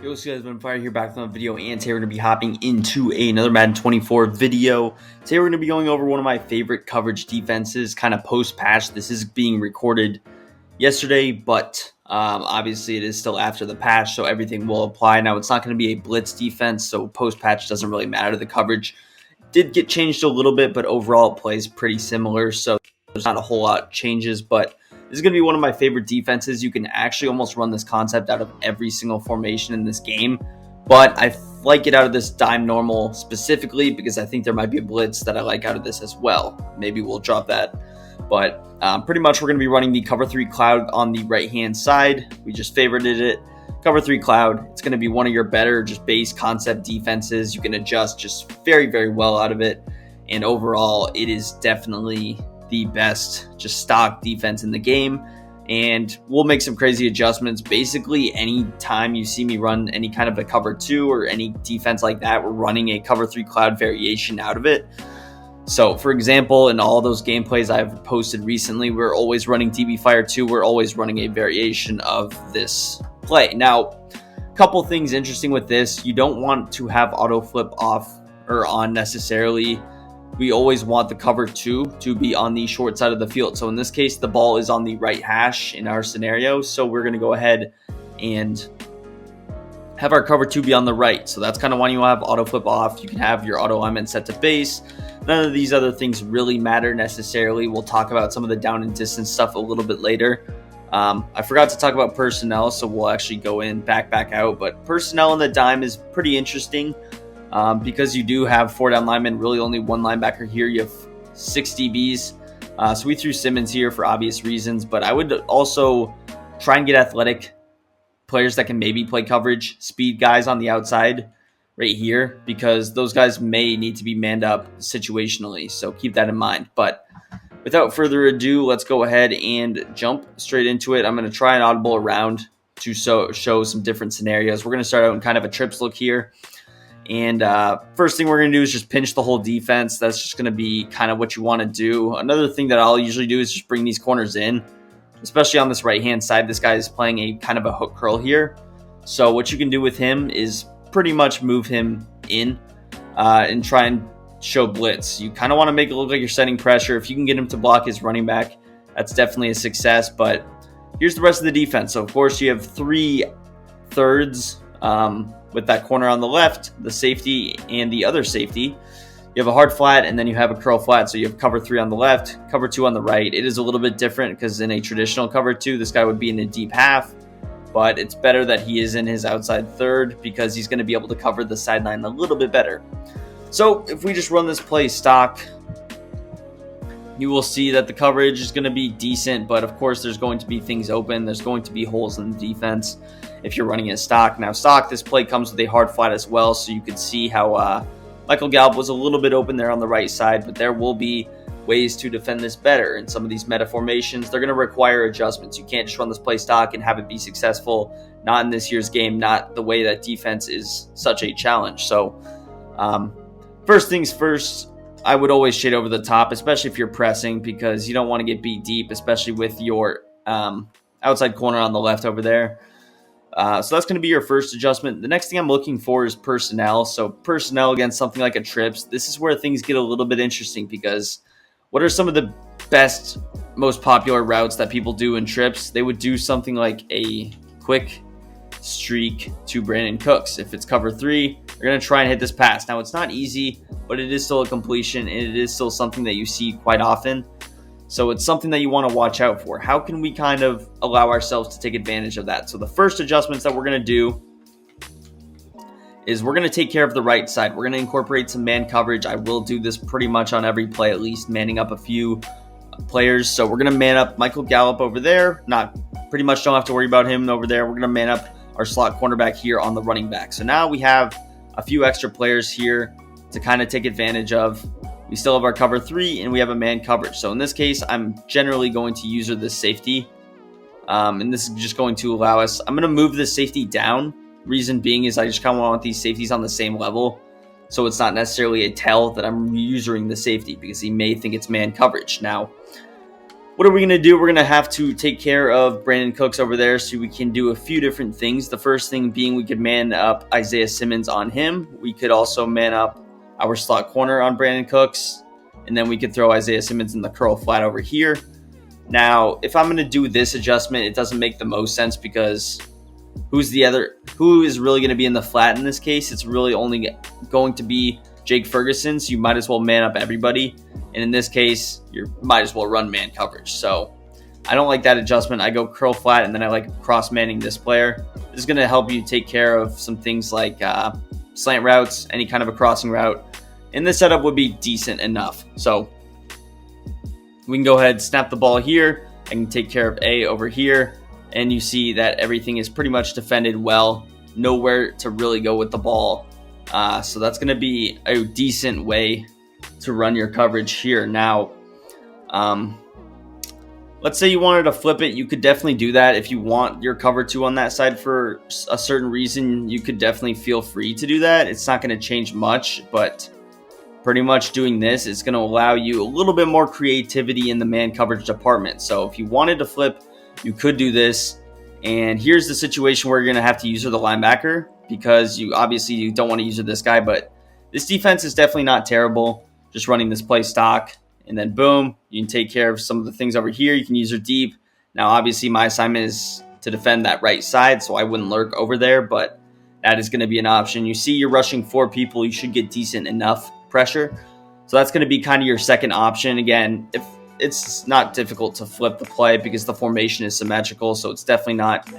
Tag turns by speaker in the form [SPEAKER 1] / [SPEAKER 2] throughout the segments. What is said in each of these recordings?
[SPEAKER 1] Yo, what's good, guys? Been Fire here back with another video, and today we're going to be hopping into another Madden 24 video. Today we're going to be going over one of my favorite coverage defenses, kind of post-patch. This is being recorded yesterday, but obviously it is still after the patch, so everything will apply. Now, it's not going to be a blitz defense, so post-patch doesn't really matter. The coverage did get changed a little bit, but overall it plays pretty similar, so there's not a whole lot changes, but this is going to be one of my favorite defenses. You can actually almost run this concept out of every single formation in this game, but I like it out of this dime normal specifically because I think there might be a blitz that I like out of this as well. Maybe we'll drop that, but pretty much we're going to be running the cover 3 cloud on the right hand side. We just favorited it. Cover 3 cloud. It's going to be one of your better just base concept defenses. You can adjust just very, very well out of it, and overall it is definitely the best just stock defense in the game, and we'll make some crazy adjustments. Basically, any time you see me run any kind of a cover 2 or any defense like that, we're running a cover 3 cloud variation out of it. So for example, in all those gameplays I've posted recently, we're always running DB Fire 2. We're always running a variation of this play. Now, a couple things interesting with this: you don't want to have auto flip off or on necessarily. We always want the cover 2 to be on the short side of the field. So in this case, the ball is on the right hash in our scenario. So we're going to go ahead and have our cover 2 be on the right. So that's kind of when you have auto flip off. You can have your auto alignment set to base. None of these other things really matter necessarily. We'll talk about some of the down and distance stuff a little bit later. I forgot to talk about personnel, so we'll actually go in back out. But personnel in the dime is pretty interesting. Because you do have 4 down linemen, really only 1 linebacker here. You have 6 DBs. So we threw Simmons here for obvious reasons, but I would also try and get athletic players that can maybe play coverage, speed guys on the outside right here, because those guys may need to be manned up situationally. So keep that in mind. But without further ado, let's go ahead and jump straight into it. I'm going to try and audible around to show some different scenarios. We're going to start out in kind of a trips look here. And first thing we're going to do is just pinch the whole defense. That's just going to be kind of what you want to do. Another thing that I'll usually do is just bring these corners in, especially on this right-hand side. This guy is playing a kind of a hook curl here. So what you can do with him is pretty much move him in and try and show blitz. You kind of want to make it look like you're setting pressure. If you can get him to block his running back, that's definitely a success. But here's the rest of the defense. So, of course, you have 3 thirds with that corner on the left, the safety, and the other safety. You have a hard flat, and then you have a curl flat. So you have cover 3 on the left, cover 2 on the right. It is a little bit different because in a traditional cover 2, this guy would be in a deep half, but it's better that he is in his outside third because he's going to be able to cover the sideline a little bit better. So if we just run this play stock, you will see that the coverage is going to be decent, but of course there's going to be things open. There's going to be holes in the defense if you're running a stock. Now stock, this play comes with a hard flat as well, so you can see how Michael Gallup was a little bit open there on the right side, but there will be ways to defend this better. In some of these meta formations, they're going to require adjustments. You can't just run this play stock and have it be successful. Not in this year's game, not the way that defense is such a challenge. So first things first, I would always shade over the top, especially if you're pressing, because you don't want to get beat deep, especially with your outside corner on the left over there. So that's going to be your first adjustment. The next thing I'm looking for is personnel. So personnel against something like a trips. This is where things get a little bit interesting, because what are some of the best, most popular routes that people do in trips? They would do something like a quick streak to Brandon Cooks. If it's cover 3, they're going to try and hit this pass. Now, it's not easy, but it is still a completion, and it is still something that you see quite often. So it's something that you want to watch out for. How can we kind of allow ourselves to take advantage of that? So the first adjustments that we're going to do is we're going to take care of the right side. We're going to incorporate some man coverage. I will do this pretty much on every play, at least manning up a few players. So we're going to man up Michael Gallup over there. Pretty much don't have to worry about him over there. We're going to man up our slot cornerback here on the running back. So now we have a few extra players here to kind of take advantage of. We still have our cover 3, and we have a man coverage. So in this case, I'm generally going to use this safety. And this is just going to allow us, I'm going to move this safety down. Reason being is I just kind of want these safeties on the same level. So it's not necessarily a tell that I'm using the safety, because he may think it's man coverage. Now, what are we going to do? We're going to have to take care of Brandon Cooks over there, so we can do a few different things. The first thing being we could man up Isaiah Simmons on him. We could also man up our slot corner on Brandon Cooks, and then we could throw Isaiah Simmons in the curl flat over here. Now, if I'm going to do this adjustment, it doesn't make the most sense because who is really going to be in the flat in this case? It's really only going to be Jake Ferguson, so you might as well man up everybody. And in this case, you might as well run man coverage. So I don't like that adjustment. I go curl flat, and then I like cross manning this player. This is going to help you take care of some things like slant routes, any kind of a crossing route. And this setup would be decent enough. So we can go ahead, snap the ball here. I can take care of A over here. And you see that everything is pretty much defended well. Nowhere to really go with the ball. So that's going to be a decent way to run your coverage here. Now, let's say you wanted to flip it. You could definitely do that. If you want your cover 2 on that side for a certain reason, you could definitely feel free to do that. It's not going to change much, but pretty much doing this is going to allow you a little bit more creativity in the man coverage department. So if you wanted to flip, you could do this. And here's the situation where you're going to have to use the linebacker, because you don't want to use this guy, but this defense is definitely not terrible. Just running this play stock, and then boom, you can take care of some of the things over here. You can use her deep. Now, obviously, my assignment is to defend that right side, so I wouldn't lurk over there, but that is going to be an option. You see you're rushing 4 people. You should get decent enough pressure. So that's going to be kind of your second option. Again, if it's not difficult to flip the play because the formation is symmetrical, so it's definitely not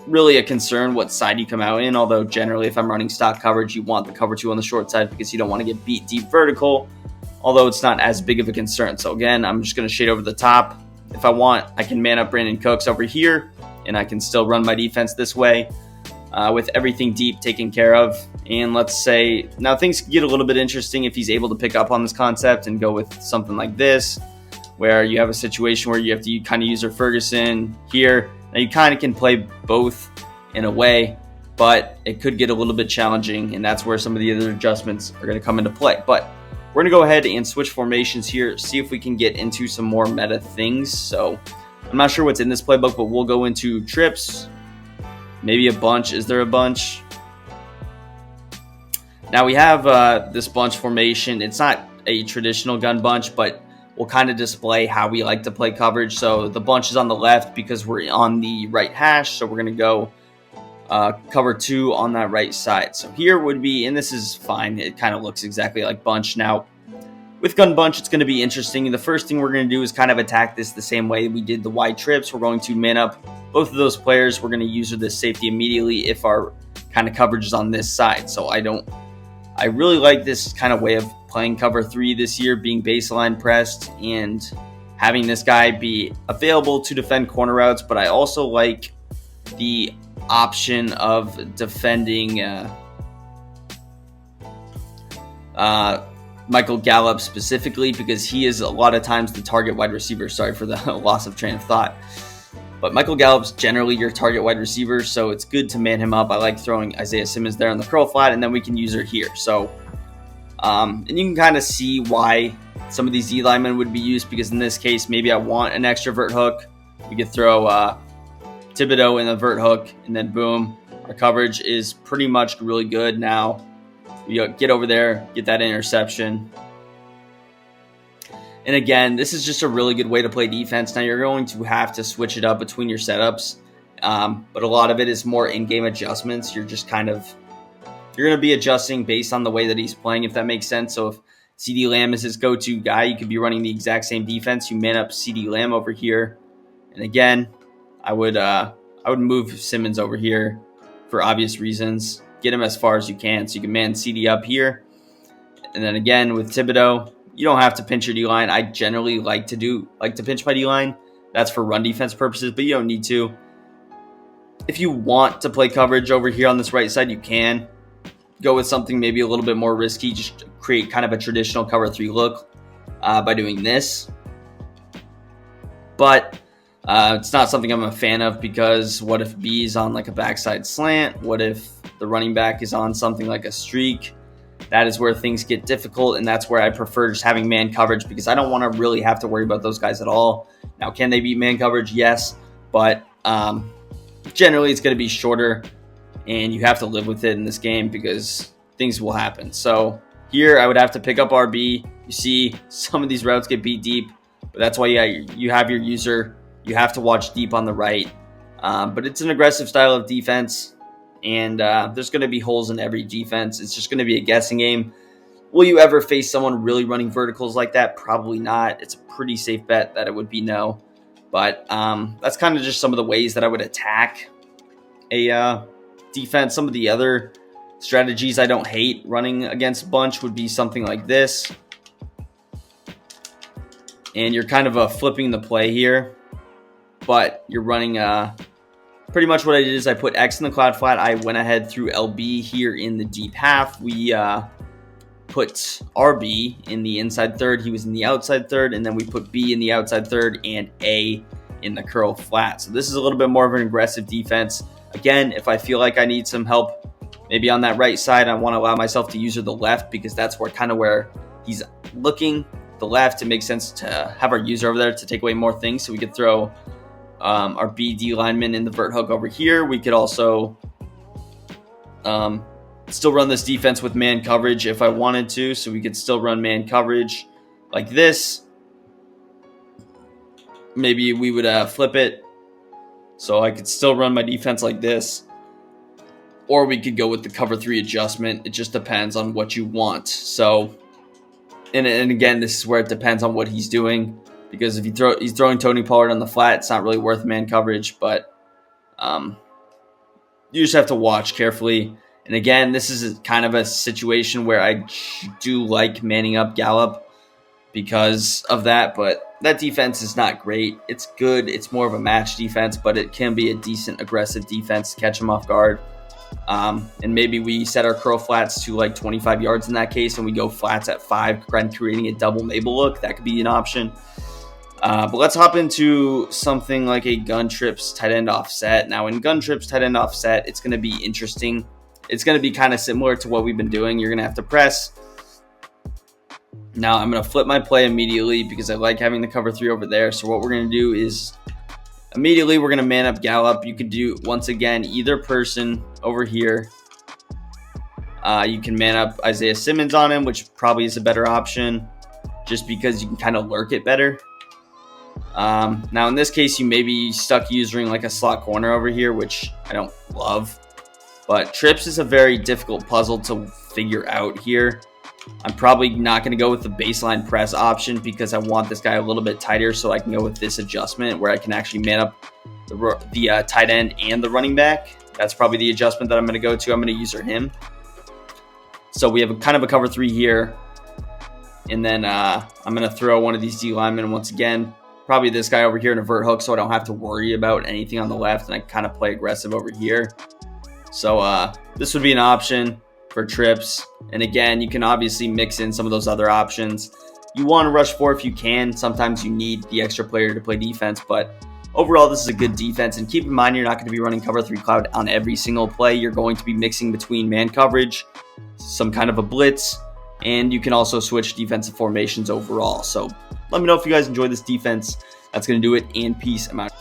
[SPEAKER 1] really a concern what side you come out in, although generally if I'm running stock coverage, you want the cover 2 on the short side because you don't want to get beat deep vertical, although it's not as big of a concern. So again, I'm just going to shade over the top. If I want, I can man up Brandon Cooks over here, and I can still run my defense this way with everything deep taken care of. And let's say, now things get a little bit interesting if he's able to pick up on this concept and go with something like this, where you have a situation where you have to kind of use your Ferguson here. Now you kind of can play both in a way, but it could get a little bit challenging, and that's where some of the other adjustments are going to come into play. But we're going to go ahead and switch formations here, see if we can get into some more meta things. So I'm not sure what's in this playbook, but we'll go into trips, maybe a bunch. Is there a bunch? Now we have this bunch formation. It's not a traditional gun bunch, but we'll kind of display how we like to play coverage. So the bunch is on the left because we're on the right hash. So we're going to go cover 2 on that right side. So here would be, and this is fine. It kind of looks exactly like bunch. Now with gun bunch, it's going to be interesting. The first thing we're going to do is kind of attack this the same way we did the wide trips. We're going to man up both of those players. We're going to use this safety immediately if our kind of coverage is on this side. So I really like this kind of way of playing cover 3 this year, being baseline pressed and having this guy be available to defend corner routes. But I also like the option of defending Michael Gallup specifically, because he is a lot of times the target wide receiver. Sorry for the loss of train of thought. But Michael Gallup's generally your target wide receiver, so it's good to man him up. I like throwing Isaiah Simmons there on the curl flat, and then we can use her here. So, and you can kind of see why some of these D linemen would be used, because in this case, maybe I want an extra vert hook. We could throw Thibodeau in the vert hook, and then boom, our coverage is pretty much really good now. We get over there, get that interception. And again, this is just a really good way to play defense. Now you're going to have to switch it up between your setups, but a lot of it is more in-game adjustments. You're going to be adjusting based on the way that he's playing, if that makes sense. So if CeeDee Lamb is his go-to guy, you could be running the exact same defense. You man up CeeDee Lamb over here, and again, I would move Simmons over here for obvious reasons. Get him as far as you can, so you can man CD up here, and then again with Thibodeau. You don't have to pinch your D-line. I generally like to pinch my D-line. That's for run defense purposes, but you don't need to. If you want to play coverage over here on this right side, you can go with something maybe a little bit more risky. Just create kind of a traditional cover 3 look by doing this. But it's not something I'm a fan of, because what if B is on like a backside slant? What if the running back is on something like a streak? that is where things get difficult, and that's where I prefer just having man coverage because I don't want to really have to worry about those guys at all. Now, can they beat man coverage? Yes, but generally it's going to be shorter, and you have to live with it in this game because things will happen. So here I would have to pick up RB. You see some of these routes get beat deep, but that's why you have your user. You have to watch deep on the right. But it's an aggressive style of defense, and there's going to be holes in every defense. It's just going to be a guessing game. Will you ever face someone really running verticals like that? Probably not. It's a pretty safe bet that it would be no. But that's kind of just some of the ways that I would attack a defense. Some of the other strategies I don't hate running against a bunch would be something like this. And you're kind of flipping the play here, but you're running pretty much what I did is I put X in the cloud flat. I went ahead through LB here in the deep half. We put RB in the inside third. He was in the outside third. And then we put B in the outside third and A in the curl flat. So this is a little bit more of an aggressive defense. Again, if I feel like I need some help, maybe on that right side, I want to allow myself to use the left because that's where he's looking. The left, it makes sense to have our user over there to take away more things. So we could throw our BD lineman in the vert hook over here. We could also still run this defense with man coverage if I wanted to. So we could still run man coverage like this. Maybe we would flip it. So I could still run my defense like this. Or we could go with the cover 3 adjustment. It just depends on what you want. So, and again, this is where it depends on what he's doing. Because if he's throwing Tony Pollard on the flat, it's not really worth man coverage. But you just have to watch carefully. And again, this is kind of a situation where I do like manning up Gallup because of that. But that defense is not great. It's good. It's more of a match defense, but it can be a decent aggressive defense to catch him off guard. And maybe we set our curl flats to like 25 yards in that case, and we go flats at 5, creating a double Mabel look. That could be an option. But let's hop into something like a gun trips tight end offset. Now, in gun trips tight end offset, it's going to be interesting. It's going to be kind of similar to what we've been doing. You're going to have to press. Now, I'm going to flip my play immediately because I like having the cover 3 over there. So what we're going to do is immediately we're going to man up Gallup. You could do, once again, either person over here. You can man up Isaiah Simmons on him, which probably is a better option just because you can kind of lurk it better. Now, in this case, you may be stuck using like a slot corner over here, which I don't love. But trips is a very difficult puzzle to figure out here. I'm probably not going to go with the baseline press option because I want this guy a little bit tighter so I can go with this adjustment where I can actually man up the tight end and the running back. That's probably the adjustment that I'm going to go to. I'm going to user him. So we have a kind of a cover 3 here. And then I'm going to throw one of these D linemen once again. Probably this guy over here in a vert hook so I don't have to worry about anything on the left. And I kind of play aggressive over here. So this would be an option for trips. And again, you can obviously mix in some of those other options. You want to rush 4 if you can. Sometimes you need the extra player to play defense. But overall, this is a good defense. And keep in mind, you're not going to be running cover 3 cloud on every single play. You're going to be mixing between man coverage, some kind of a blitz, and you can also switch defensive formations overall. So let me know if you guys enjoy this defense. That's going to do it, and peace. I'm out.